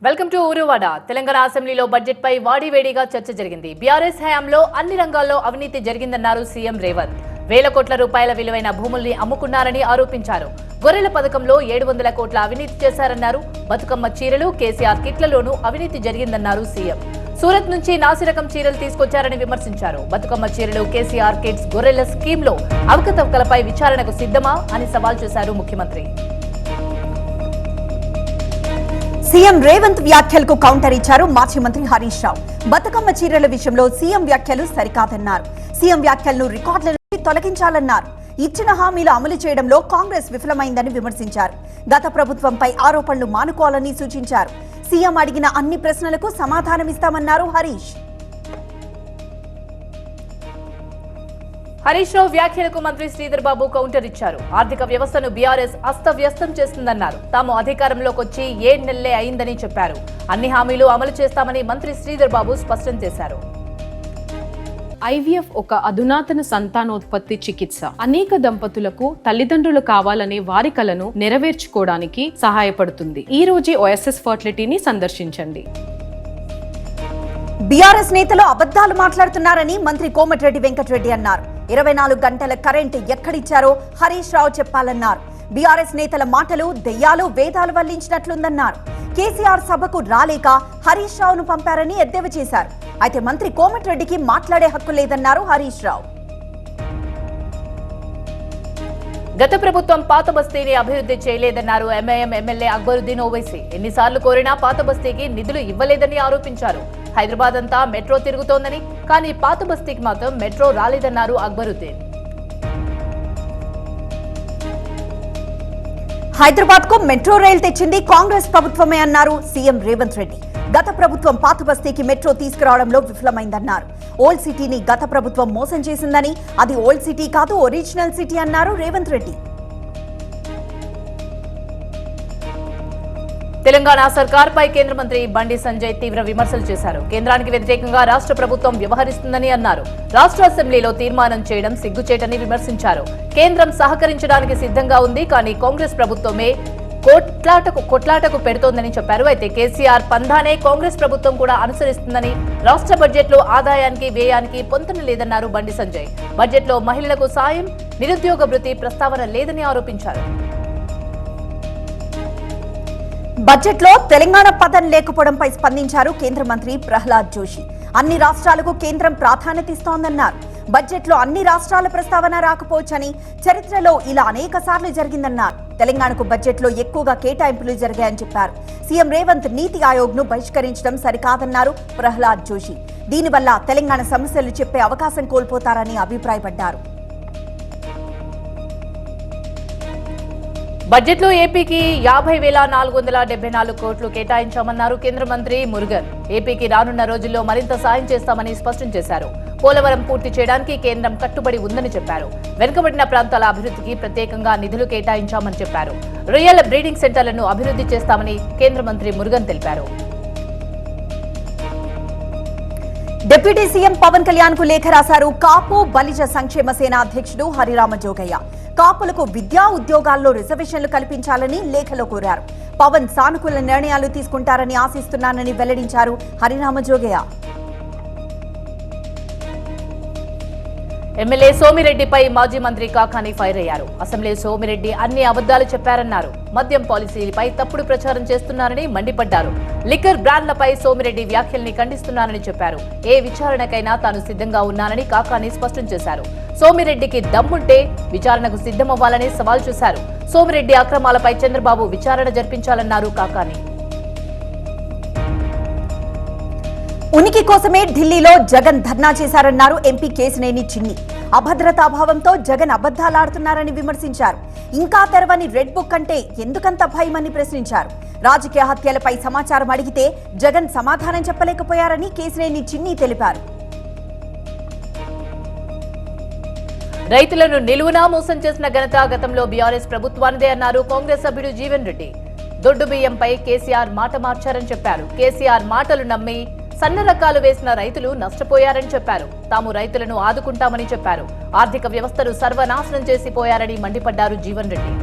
Welcome to ఊరువాడ. Telangana అసెంబ్లీలో budget పై వాడివేడిగా చర్చ జరిగింది. బీఆర్ఎస్ హయాంలో అన్ని రంగాల్లో అవినీతి జరిగిందన్నారు సీఎం రేవంత్. వేల కోట్ల రూపాయల విలువైన భూముల్ని అమ్ముకున్నారని ఆరోపించారు. గొర్రెల పథకంలో 700 కోట్ల అవినీతి చేశారన్నారు. బతుకమ్మ చీరలు, కేసీఆర్ కిట్లలోనూ అవినీతి జరిగిందన్నారు సీఎం. సూరత్ నుంచి నాసిరకం చీరలు తీసుకొచ్చారని విమర్శించారు. బతుకమ్మ చీరలు, కేసీఆర్ కిట్స్, గొర్రెల స్కీమ్లో అవకతవకలపై విచారణకు సిద్ధమా అని సవాల్ చేశారు ముఖ్యమంత్రి. సీఎం రేవంత్ వ్యాఖ్యలకు కౌంటర్ ఇచ్చారు మాజీ మంత్రి హరీష్ రావు. బతుకమ్మ చీరల విషయంలో సీఎం వ్యాఖ్యలు సరికాదన్నారు. సీఎం వ్యాఖ్యలను రికార్డుల నుంచి తొలగించాలన్నారు. ఇచ్చిన హామీలు అమలు చేయడంలో కాంగ్రెస్ విఫలమైందని విమర్శించారు. గత ప్రభుత్వంపై ఆరోపణలు మానుకోవాలని సూచించారు. సీఎం అడిగిన అన్ని ప్రశ్నలకు సమాధానమిస్తామన్నారు హరీష్. హరీష్ రావు వ్యాఖ్యలకు మంత్రి శ్రీధర్ బాబు కౌంటర్ ఇచ్చారు. ఆర్థిక వ్యవస్థను బీఆర్ఎస్ అస్తవ్యస్తం చేస్తుందన్నారు. తాము అధికారంలోకి వచ్చి 7 నెలలే అయిందని చెప్పారు. అన్ని హామీలు అమలు చేస్తామని మంత్రి శ్రీధర్ బాబు స్పష్టం చేశారు. ఐవీఎఫ్ ఒక అధునాతన సంతానోత్పత్తి చికిత్స. అనేక దంపతులకు తల్లిదండ్రులు కావాలనే వారి కలను నెరవేర్చుకోవడానికి సహాయపడుతుంది. ఈ రోజే ఓఎస్ఎస్ ఫర్టిలిటీని సందర్శించండి. బీఆర్ఎస్ నేతలు అబద్దాలు మాట్లాడుతున్నారని మంత్రి కోమటిరెడ్డి వెంకటరెడ్డి అన్నారు. 24 గంటల కరెంటు ఎక్కడిచ్చారో హరీష్ రావు చెప్పాలన్నారు. బీఆర్ఎస్ నేతల మాటలు దెయ్యాలు వేదాలు వల్లించినట్లుందన్నారు. కేసీఆర్ సభకు రాలేక హరీష్ రావును పంపారని ఎద్దేవా చేశారు. అయితే మంత్రి కోమటిరెడ్డికి మాట్లాడే హక్కు లేదన్నారు హరీష్ రావు. గత ప్రభుత్వం పాత బస్తీని అభివృద్ధి చేయలేదన్నారు ఎంఐఎం ఎమ్మెల్యే అక్బరుద్దీన్ ఓవైసీ. ఎన్నిసార్లు కోరినా పాత బస్తీకి నిధులు ఇవ్వలేదని ఆరోపించారు. హైదరాబాద్ అంతా మెట్రో తిరుగుతోందని, కానీ పాత బస్తీకి మాత్రం మెట్రో రాలేదన్నారు అక్బరుద్దీన్. హైదరాబాద్ కు మెట్రో రైలు తెచ్చింది కాంగ్రెస్ ప్రభుత్వమే అన్నారు సీఎం రేవంత్ రెడ్డి. గత ప్రభుత్వం పాత బస్తీకి మెట్రో తీసుకురావడంలో విఫలమైందన్నారు. ఓల్డ్ సిటీని గత ప్రభుత్వం మోసం చేసిందని, అది ఓల్డ్ సిటీ కాదు ఒరిజినల్ సిటీ అన్నారు రేవంత్ రెడ్డి. తెలంగాణ సర్కార్పై కేంద్ర మంత్రి బండి సంజయ్ తీవ్ర విమర్శలు చేశారు. కేంద్రానికి వ్యతిరేకంగా రాష్ట్ర ప్రభుత్వం వ్యవహరిస్తుందని అన్నారు. రాష్ట్ర అసెంబ్లీలో తీర్మానం చేయడం సిగ్గుచేటని విమర్శించారు. కేంద్రం సహకరించడానికి సిద్ధంగా ఉంది, కానీ కాంగ్రెస్ ప్రభుత్వమే కొట్లాటకు పెడుతోందని చెప్పారు. అయితే కేసీఆర్ పంధానే కాంగ్రెస్ ప్రభుత్వం కూడా అనుసరిస్తుందని, రాష్ట్ర బడ్జెట్ లో ఆదాయానికి వ్యయానికి పొంతన లేదన్నారు బండి సంజయ్. బడ్జెట్ లో మహిళలకు సాయం, నిరుద్యోగ భృతి ప్రస్తావన లేదని ఆరోపించారు. బడ్జెట్ లో తెలంగాణ పదం లేకపోవడంపై స్పందించారు కేంద్ర మంత్రి ప్రహ్లాద్ జోషి. అన్ని రాష్ట్రాలకు కేంద్రం ప్రాధాన్యత ఇస్తోందన్నారు. బడ్జెట్ లో అన్ని రాష్ట్రాల ప్రస్తావన రాకపోవచ్చని, చరిత్రలో ఇలా అనేక సార్లు జరిగిందన్నారు. తెలంగాణకు బడ్జెట్ లో ఎక్కువగా కేటాయింపులు జరిగాయని చెప్పారు. సీఎం రేవంత్ నీతి ఆయోగ్ ను బహిష్కరించడం సరికాదన్నారు ప్రహ్లాద్ జోషి. దీనివల్ల తెలంగాణ సమస్యలు చెప్పే అవకాశం కోల్పోతారని అభిప్రాయపడ్డారు. బడ్జెట్ లో ఏపీకి 50,474 కోట్లు కేటాయించామన్నారు కేంద్ర మంత్రి మురుగన్. ఏపీకి రానున్న రోజుల్లో మరింత సాయం చేస్తామని స్పష్టం చేశారు. పోలవరం పూర్తి చేయడానికి కేంద్రం కట్టుబడి ఉందని చెప్పారు. వెనుకబడిన ప్రాంతాల అభివృద్ధికి ప్రత్యేకంగా నిధులు కేటాయించామని చెప్పారు. రొయ్యల బ్రీడింగ్ సెంటర్లను అభివృద్ధి చేస్తామని కేంద్ర మంత్రి మురుగన్ తెలిపారు. డిప్యూటీ సీఎం పవన్ కళ్యాణ్ కు లేఖ రాశారు కాపు బలిజ సంక్షేమ సేన అధ్యక్షుడు హరిరామ జోగయ్య. కాపులకు విద్యా ఉద్యోగాల్లో రిజర్వేషన్లు కల్పించాలని లేఖలో కోరారు. పవన్ సానుకూల నిర్ణయాలు తీసుకుంటారని ఆశిస్తున్నానని వెల్లడించారు హరిరామ జోగయ్య. ఎమ్మెల్యే సోమిరెడ్డిపై మాజీ మంత్రి కాకాని ఫైర్ అయ్యారు. అసెంబ్లీ సోమిరెడ్డి అన్ని అబద్దాలు చెప్పారన్నారు. మద్యం పాలసీలపై తప్పుడు ప్రచారం చేస్తున్నారని మండిపడ్డారు. లిక్కర్ బ్రాండ్లపై సోమిరెడ్డి వ్యాఖ్యల్ని ఖండిస్తున్నానని చెప్పారు. ఏ విచారణకైనా తాను సిద్ధంగా ఉన్నానని కాకాని స్పష్టం చేశారు. సోమిరెడ్డికి దమ్ముంటే విచారణకు సిద్ధమవ్వాలని సవాల్ చేశారు. సోమిరెడ్డి అక్రమాలపై చంద్రబాబు విచారణ జరిపించాలన్నారు కాకాని. ఉనికి కోసమే ఢిల్లీలో జగన్ ధర్నా చేశారన్నారు ఎంపీ కేశినేని చిన్ని. అభద్రతాభావంతో జగన్ అబద్దాలాడుతున్నారని విమర్శించారు. ఇంకా తెరవని రెడ్ బుక్ అంటే ఎందుకంత భయమని ప్రశ్నించారు. రాజకీయ హత్యలపై సమాచారం అడిగితే జగన్ సమాధానం చెప్పలేకపోయారని కేశినేని చిన్ని తెలిపారు. రైతులను నిలువునా మోసం చేసిన ఘనత గతంలో బీఆర్ఎస్ ప్రభుత్వానిదే అన్నారు కాంగ్రెస్ సభ్యుడు జీవన్ రెడ్డి. దొడ్డు బియ్యంపై కేసీఆర్ మాట మార్చారని చెప్పారు. కేసీఆర్ మాటలు నమ్మి సన్న రకాలు వేసిన రైతులు నష్టపోయారని చెప్పారు. తాము రైతులను ఆదుకుంటామని చెప్పారు. ఆర్థిక వ్యవస్థను సర్వనాశనం చేసిపోయారని మండిపడ్డారు జీవన్ రెడ్డి.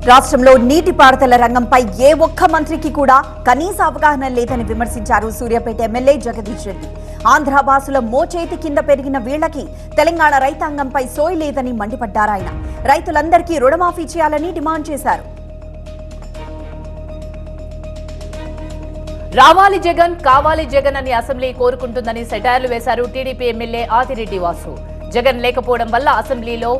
రాష్ట్రంలో నీటిపారుదల రంగంపై ఏ ఒక్క మంత్రికి కూడా కనీస అవగాహన లేదని విమర్శించారు సూర్యాపేట ఎమ్మెల్యే జగదీష్ రెడ్డి. ఆంధ్ర భాషల మోచేతి కింద పెరిగిన వీళ్లకి తెలంగాణ రైతాంగంపై సోయి లేదని మండిపడ్డారాయన. రైతులందరికీ రుణమాఫీ చేయాలని డిమాండ్ చేశారు. రావాలి జగన్, కావాలి జగన్ అని అసెంబ్లీ కోరుకుంటుందని సెటైర్లు వేశారు టీడీపీ ఎమ్మెల్యే ఆదిరెడ్డి వాసు. జగన్ లేకపోవడం వల్ల అసెంబ్లీలో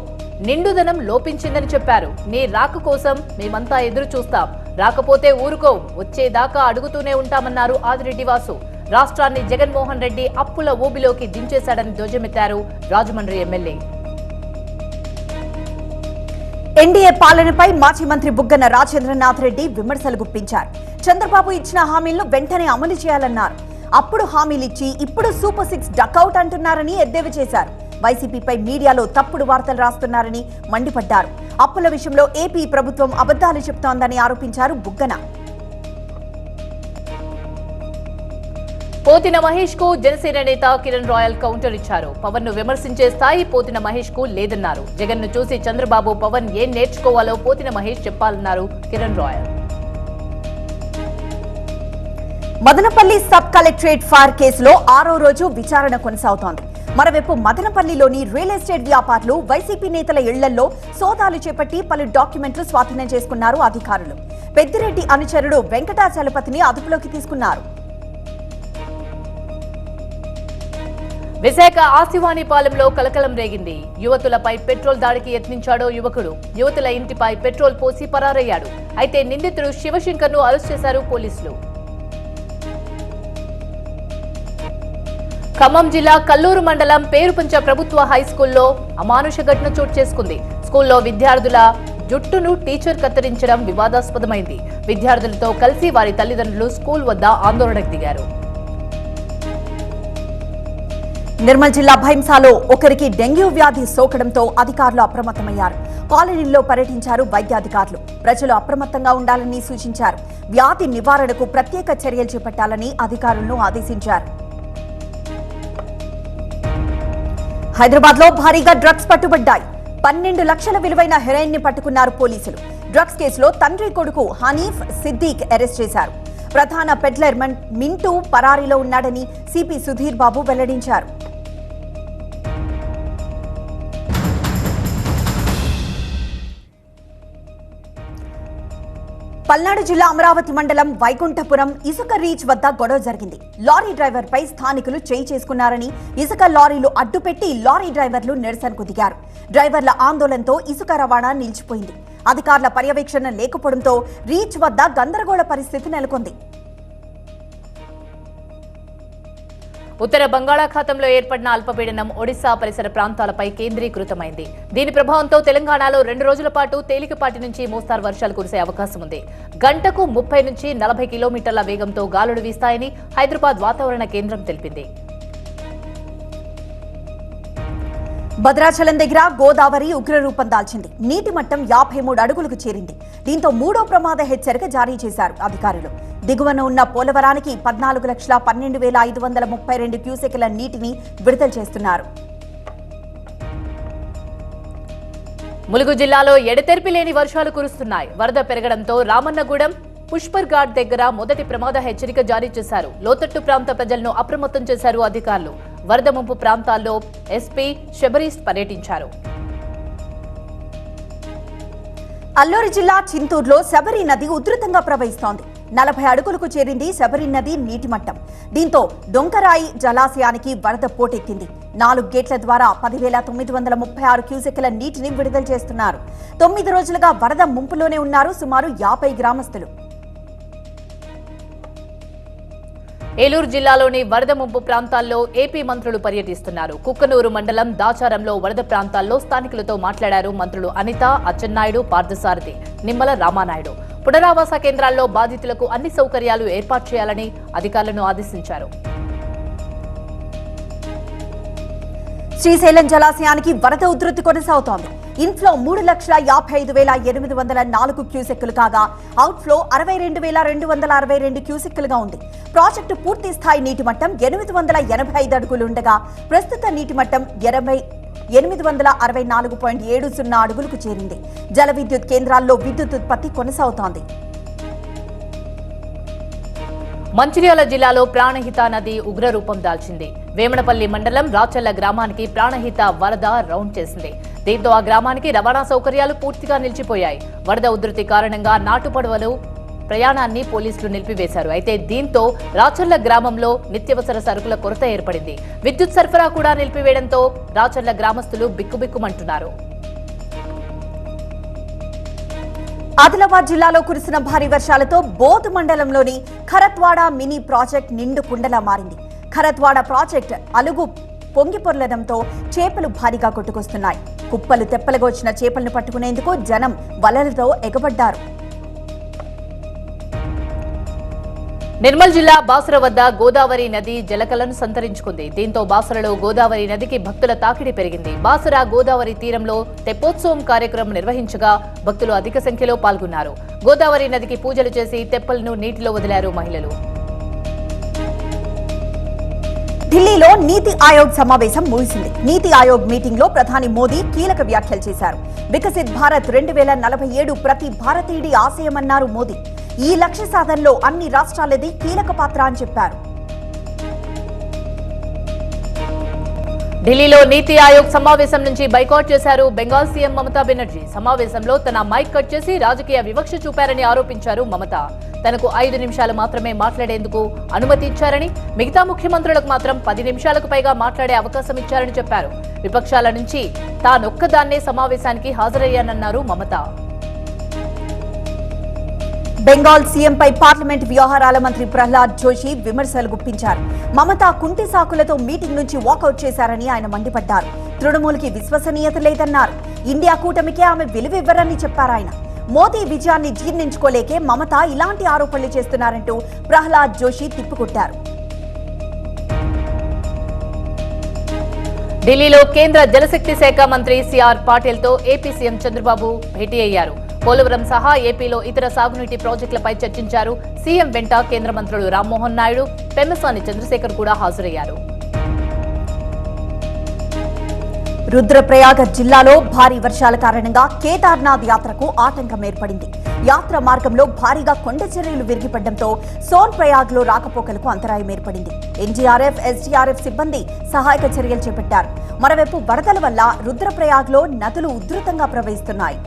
నిండుదనం లోపించిందని చెప్పారు. నీ రాక కోసం మేమంతా ఎదురు చూస్తాం, రాకపోతే ఊరుకో, వచ్చేదాకా అడుగుతూనే ఉంటామన్నారు ఆదిరెడ్డి వాసు. రాష్ట్రాన్ని జగన్మోహన్ రెడ్డి అప్పుల ఊబిలోకి దించేశాడని ధ్వజమెత్తారు రాజమండ్రి ఎమ్మెల్యే. ఎన్డీఏ పాలనపై మాజీ మంత్రి బుగ్గన రాజేంద్రనాథ్ రెడ్డి విమర్శలు గుప్పించారు. చంద్రబాబు ఇచ్చిన హామీలను వెంటనే అమలు చేయాలన్నారు. అప్పుడు హామీలిచ్చి ఇప్పుడు సూపర్ 6 డకౌట్ అంటున్నారని ఎద్దేవా చేశారు. వైసీపీపై మీడియాలో తప్పుడు వార్తలు రాస్తున్నారని మండిపడ్డారు. అప్పుల విషయంలో ఏపీ ప్రభుత్వం అబద్దాలు చెబుతోందని ఆరోపించారు బుగ్గన. పోతిన మహేష్ కు జనసేన నేత కిరణ్ రాయల్ కౌంటర్ ఇచ్చారు. పవన్ ను విమర్శించే స్థాయి పోతిన మహేష్ కు లేదన్నారు. జగన్ ను చూసి చంద్రబాబు, పవన్ ఏం నేర్చుకోవాలో పోతిన మహేష్ చెప్పాలన్నారు Kiran Royal. Madanapalle sub collectorate fire కేసులో 6వ రోజు విచారణ కొనసాగుతోంది. మరోవైపు మదనపల్లిలోని రియల్ ఎస్టేట్ వ్యాపారులు, వైసీపీ నేతల ఇళ్లలో సోదాలు చేపట్టి పలు డాక్యుమెంట్లు స్వాధీనం చేసుకున్నారు అధికారులు. పెద్దిరెడ్డి అనుచరుడు వెంకటాచలపతిని అదుపులోకి తీసుకున్నారు. విశాఖ ఆసివానిపాలెంలో కలకలం రేగింది. యువతులపై పెట్రోల్ దాడికి యత్నించాడో యువకుడు. యువతుల ఇంటిపై పెట్రోల్ పోసి పరారయ్యాడు. అయితే నిందితుడు శివశంకర్ ను అరెస్ట్ చేశారు పోలీసులు. ఖమ్మం జిల్లా కల్లూరు మండలం పేరుపంచ ప్రభుత్వ హైస్కూల్లో అమానుష ఘటన చోటు చేసుకుంది. స్కూల్లో విద్యార్థుల జుట్టును టీచర్ కత్తిరించడం వివాదాస్పదమైంది. విద్యార్థులతో కలిసి వారి తల్లిదండ్రులు స్కూల్ వద్ద ఆందోళనకు దిగారు. నిర్మల్ జిల్లా భైంసాలో ఒకరికి డెంగ్యూ వ్యాధి సోకడంతో అధికారులు అప్రమత్తమయ్యారు. కాలనీల్లో పర్యటించారు వైద్యాధికారులు. ప్రజలు అప్రమత్తంగా ఉండాలని సూచించారు. వ్యాధి నివారణకు ప్రత్యేక చర్యలు చేపట్టాలని అధికారులను ఆదేశించారు. హైదరాబాద్ లో భారీగా డ్రగ్స్ పట్టుబడ్డాయి. 12 లక్షల విలువైన హెరాయిన్ ని పట్టుకున్నారు పోలీసులు. డ్రగ్స్ కేసులో తండ్రి కొడుకు హనీఫ్, సిద్దిక్ అరెస్ట్ చేశారు. ప్రధాన పెడ్లర్ మింటూ పరారీలో ఉన్నాడని సిపి సుధీర్ బాబు వెల్లడించారు. పల్నాడు జిల్లా అమరావతి మండలం వైకుంఠపురం ఇసుక రీచ్ వద్ద గొడవ జరిగింది. లారీ డ్రైవర్ పై స్థానికులు చేయి చేసుకున్నారని, ఇసుక లారీలు అడ్డుపెట్టి లారీ డ్రైవర్లు నిరసనకు దిగారు. డ్రైవర్ల ఆందోళనతో ఇసుక రవాణా నిలిచిపోయింది. అధికారుల పర్యవేక్షణ లేకపోవడంతో రీచ్ వద్ద గందరగోళ పరిస్థితి నెలకొంది. ఉత్తర బంగాళాఖాతంలో ఏర్పడిన అల్పపీడనం ఒడిశా పరిసర ప్రాంతాలపై కేంద్రీకృతమైంది. దీని ప్రభావంతో తెలంగాణలో 2 రోజుల పాటు తేలికపాటి నుంచి మోస్తారు వర్షాలు కురిసే అవకాశం ఉంది. గంటకు 30 నుంచి 40 కిలోమీటర్ల వేగంతో గాలులు వీస్తాయని హైదరాబాద్ వాతావరణ కేంద్రం తెలిపింది. భద్రాచలం దగ్గర గోదావరి ఉగ్రరూపం దాల్చింది. నీటి మట్టం 53 అడుగులకు చేరింది. దీంతో 3వ ప్రమాద హెచ్చరిక జారీ చేశారు అధికారులు. దిగువన ఉన్న పోలవరానికి 14,12,532 క్యూసెక్ల నీటిని విడుదల చేస్తున్నారు. ములుగు జిల్లాలో ఎడతెరిపి లేని వర్షాలు కురుస్తున్నాయి. వరద పెరగడంతో రామన్నగూడెం, పుష్పర్ ఘాట్ దగ్గర మొదటి ప్రమాద హెచ్చరిక జారీ చేశారు. లోతట్టు ప్రాంత ప్రజలను అప్రమత్తం చేశారు అధికారులు. వరద ముంపు ప్రాంతాల్లో ఎస్పీ శబరీష్ పర్యటించారు. అల్లూరు జిల్లా చింతూరులో శబరి నది ఉధృతంగా ప్రవహిస్తోంది. 40 అడుగులకు చేరింది శబరి నది నీటి మట్టం. దీంతో డొంకరాయి జలాశయానికి వరద పోటెత్తింది. 4 గేట్ల ద్వారా 10,936 క్యూసెక్ల నీటిని విడుదల చేస్తున్నారు. 9 రోజులుగా వరద ముంపులోనే ఉన్నారు సుమారు 50 గ్రామస్తులు. ఏలూరు జిల్లాలోని వరద ముంపు ప్రాంతాల్లో ఏపీ మంత్రులు పర్యటిస్తున్నారు. కుక్కనూరు మండలం దాచారంలో వరద ప్రాంతాల్లో స్థానికులతో మాట్లాడారు మంత్రులు అనిత, అచ్చెన్నాయుడు, పార్థసారథి, నిమ్మల రామానాయుడు. పునరావాస కేంద్రాల్లో బాధితులకు అన్ని సౌకర్యాలు ఏర్పాటు చేయాలని అధికారులను ఆదేశించారు. శ్రీశైలం జలాశయానికి వరద ఉధృతి కొనసాగుతోంది. ఇన్ఫ్లో 3,55,804 క్యూసెక్కులు కాగా అవుట్ఫ్లో 62,262 క్యూసెక్కులుగా ఉంది. ప్రాజెక్టు పూర్తి స్థాయి నీటి మట్టం 885 అడుగులుండగా ప్రస్తుత నీటి మట్టం 864.70 అడుగులకు చేరింది. జల విద్యుత్ కేంద్రాల్లో విద్యుత్ ఉత్పత్తి కొనసాగుతోంది. మంచిర్యాల జిల్లాలో ప్రాణహిత నది ఉగ్రరూపం దాల్చింది. వేమనపల్లి మండలం రాచల్ల గ్రామానికి ప్రాణహిత వరద రౌండ్ చేసింది. దీంతో ఆ గ్రామానికి రవాణా సౌకర్యాలు పూర్తిగా నిలిచిపోయాయి. వరద ఉధృతి కారణంగా నాటుపడవలు ప్రయాణాన్ని పోలీసులు నిలిపివేశారు. అయితే దీంతో రాచర్ల గ్రామంలో నిత్యవసర సరుకుల కొరత ఏర్పడింది. విద్యుత్ సరఫరా కూడా నిలిపివేయడంతో రాచర్ల గ్రామస్తులు బిక్కుబిక్కుమంటున్నారు. ఆదిలాబాద్ జిల్లాలో కురిసిన భారీ వర్షాలతో బోధ్ మండలంలోని ఖరత్వాడ మినీ ప్రాజెక్ట్ నిండు కుండలా మారింది. ఖరత్వాడ ప్రాజెక్ట్ అలుగు పొంగిపొర్లడంతో చేపలు భారీగా కొట్టుకొస్తున్నాయి. కుప్పలు తెప్పలుగా వచ్చిన చేపలను పట్టుకునేందుకు జనం వలలతో ఎగబడ్డారు. నిర్మల్ జిల్లా బాసర వద్ద గోదావరి నది జలకలను సంతరించుకుంది. దీంతో బాసరలో గోదావరి నదికి భక్తుల తాకిడి పెరిగింది. బాసర గోదావరి తీరంలో తెప్పోత్సవం కార్యక్రమం నిర్వహించగా భక్తులు అధిక సంఖ్యలో పాల్గొన్నారు. గోదావరి నదికి పూజలు చేసి తెప్పలను నీటిలో వదిలారు మహిళలు. ఢిల్లీలో నీతి ఆయోగ్ సమావేశం ముగిసింది. నీతి ఆయోగ్ మీటింగ్ లో ప్రధాని మోదీ కీలక వ్యాఖ్యలు చేశారు. వికసిత్ భారత్ 2047 ప్రతి భారతీయుడి ఆశయమన్నారు మోదీ. ఈ లక్ష్య సాధనలో అన్ని రాష్ట్రాలది కీలక పాత్ర అని చెప్పారు. ఢిల్లీలో నీతి ఆయోగ్ సమావేశం నుంచి బైకాట్ చేశారు బెంగాల్ సీఎం మమతా బెనర్జీ. సమావేశంలో తన మైక్ కట్ చేసి రాజకీయ వివక్ష చూపారని ఆరోపించారు మమతా. తనకు 5 నిమిషాలు మాత్రమే మాట్లాడేందుకు అనుమతి ఇచ్చారని, మిగతా ముఖ్యమంత్రులకు మాత్రం 10 నిమిషాలకు పైగా మాట్లాడే అవకాశం ఇచ్చారని చెప్పారు. విపక్షాల నుంచి తానొక్కదాన్నే సమావేశానికి హాజరయ్యానన్నారు మమతా. బెంగాల్ సీఎంపై పార్లమెంట్ వ్యవహారాల మంత్రి ప్రహ్లాద్ జోషి విమర్శలు గుప్పించారు. మమతా కుంటి సాకులతో మీటింగ్ నుంచి వాకౌట్ చేశారని ఆయన మండిపడ్డారు. తృణమూల్కి విశ్వసనీయత లేదన్నారు. ఇండియా కూటమికే ఆమె విలువివ్వరని చెప్పారాయన. మోదీ విజయాన్ని జీర్ణించుకోలేకే మమతా ఇలాంటి ఆరోపణలు చేస్తున్నారంటూ ప్రహ్లాద్ జోషి తిప్పికొట్టారు. ఢిల్లీలో కేంద్ర జలశక్తి శాఖ మంత్రి సిఆర్ పాటిల్ తో ఏపీ సీఎం చంద్రబాబు భేటీ అయ్యారు. పోలవరం సహా ఏపీలో ఇతర సాగునీటి ప్రాజెక్టులపై చర్చించారు. సీఎం వెంట కేంద్ర మంత్రులు రామ్మోహన్ నాయుడు, పెమ్మసాని చంద్రశేఖర్ కూడా హాజరయ్యారు. రుద్రప్రయాగ జిల్లాలో భారీ వర్షాల కారణంగా కేదార్నాథ్ యాత్రకు ఆటంకం ఏర్పడింది. యాత్ర మార్గంలో భారీగా కొండ చర్యలు విరిగిపడడంతో సోన్ ప్రయాగ్ లో రాకపోకలకు అంతరాయం ఏర్పడింది. ఎన్డీఆర్ఎఫ్, ఎస్డీఆర్ఎఫ్ సిబ్బంది సహాయక చర్యలు చేపట్టారు. మరోవైపు వరదల వల్ల రుద్రప్రయాగ్ లో నదులు ఉధృతంగా ప్రవహిస్తున్నాయి.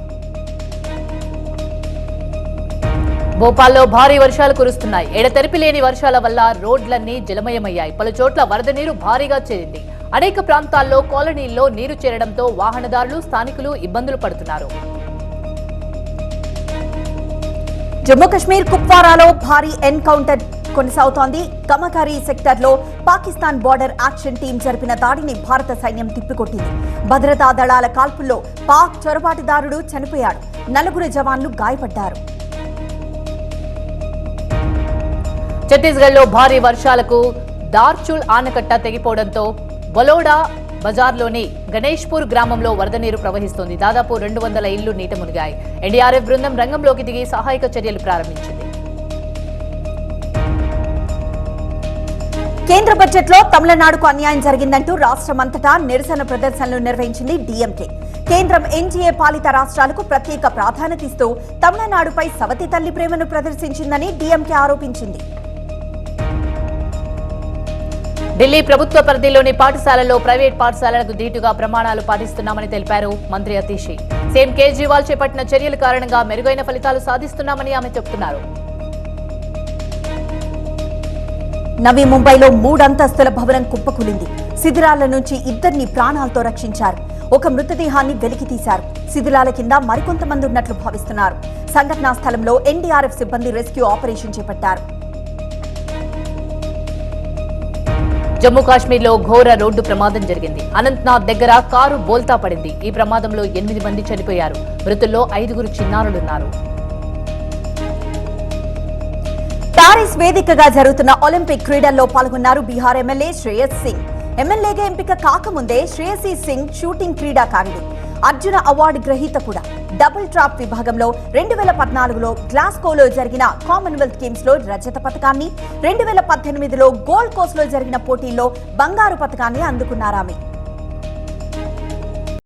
భోపాల్లో భారీ వర్షాలు కురుస్తున్నాయి. ఎడతెరిపి లేని వర్షాల వల్ల రోడ్లన్నీ జలమయమయ్యాయి. పలు చోట్ల వరద నీరు భారీగా చేరింది. అనేక ప్రాంతాల్లో కాలనీల్లో నీరు చేరడంతో వాహనదారులు, స్థానికులు ఇబ్బందులు పడుతున్నారు. జమ్మూ కశ్మీర్ కుప్వారాలో భారీ ఎన్కౌంటర్ కొనసాగుతోంది. కమకరీ సెక్టర్ లో పాకిస్తాన్ బార్డర్ యాక్షన్ టీం జరిపిన దాడిని భారత సైన్యం తిప్పికొట్టింది. భద్రతా దళాల కాల్పుల్లో పాక్ చొరబాటుదారుడు చనిపోయాడు. 4 జవాన్లు గాయపడ్డారు. ఛత్తీస్గఢ్ లో భారీ వర్షాలకు దార్చుల్ ఆనకట్ట తెగిపోవడంతో బలోడా బజార్లోని గణేష్పూర్ గ్రామంలో వరద నీరు ప్రవహిస్తోంది. దాదాపు 200 ఇళ్లు నీట మునిగాయి. ఎన్డీఆర్ఎఫ్ బృందం రంగంలోకి దిగి సహాయక చర్యలు ప్రారంభించింది. కేంద్ర బడ్జెట్ లో తమిళనాడుకు అన్యాయం జరిగిందంటూ రాష్ట్రమంతటా నిరసన ప్రదర్శనలు నిర్వహించింది డీఎంకే. కేంద్రం ఎన్డీఏ పాలిత రాష్ట్రాలకు ప్రత్యేక ప్రాధాన్యత ఇస్తూ తమిళనాడుపై సవతి తల్లి ప్రేమను ప్రదర్శించిందని డీఎంకే ఆరోపించింది. ఢిల్లీ ప్రభుత్వ పరిధిలోని పాఠశాలల్లో ప్రైవేట్ పాఠశాలలకు ధీటుగా ప్రమాణాలు పాటిస్తున్నామని తెలిపారు మంత్రి అతీషి. సీఎం కేజ్రీవాల్ చేపట్టిన చర్యల కారణంగా మెరుగైన ఫలితాలు సాధిస్తున్నామని ఆమె చెబుతున్నారు. నవీ ముంబైలో 3 అంతస్తుల భవనం కుప్పకూలింది. శిథిలాల నుంచి 2 ప్రాణాలతో రక్షించారు. ఒక మృతదేహాన్ని వెలికి తీశారు. శిథిలాల కింద మరికొంతమంది ఉన్నట్లు భావిస్తున్నారు. సంఘటనా స్థలంలో ఎన్డీఆర్ఎఫ్ సిబ్బంది రెస్క్యూ ఆపరేషన్ చేపట్టారు. జమ్మూ కాశ్మీర్ లో ఘోర రోడ్డు ప్రమాదం జరిగింది. అనంతనాగ్ దగ్గర కారు బోల్తా పడింది. ఈ ప్రమాదంలో 8 మంది చనిపోయారు. మృతుల్లో 5 చిన్నారులున్నారు. ప్యారిస్ వేదికగా జరుగుతున్న ఒలింపిక్ క్రీడల్లో పాల్గొన్నారు బీహార్ ఎమ్మెల్యే శ్రేయస్ సింగ్. ఎమ్మెల్యేగా ఎంపిక కాకముందే శ్రేయసీ సింగ్ షూటింగ్ క్రీడాకారిణి, అర్జున అవార్డు గ్రహీత కూడా. డబుల్ ట్రాప్ విభాగంలో 2014లో గ్లాస్గోలో జరిగిన కామన్వెల్త్ గేమ్స్ లో రజత పతకాన్ని, 2018లో గోల్డ్ కోస్ట్ లో జరిగిన పోటీల్లో బంగారు పతకాన్ని అందుకున్నారామె.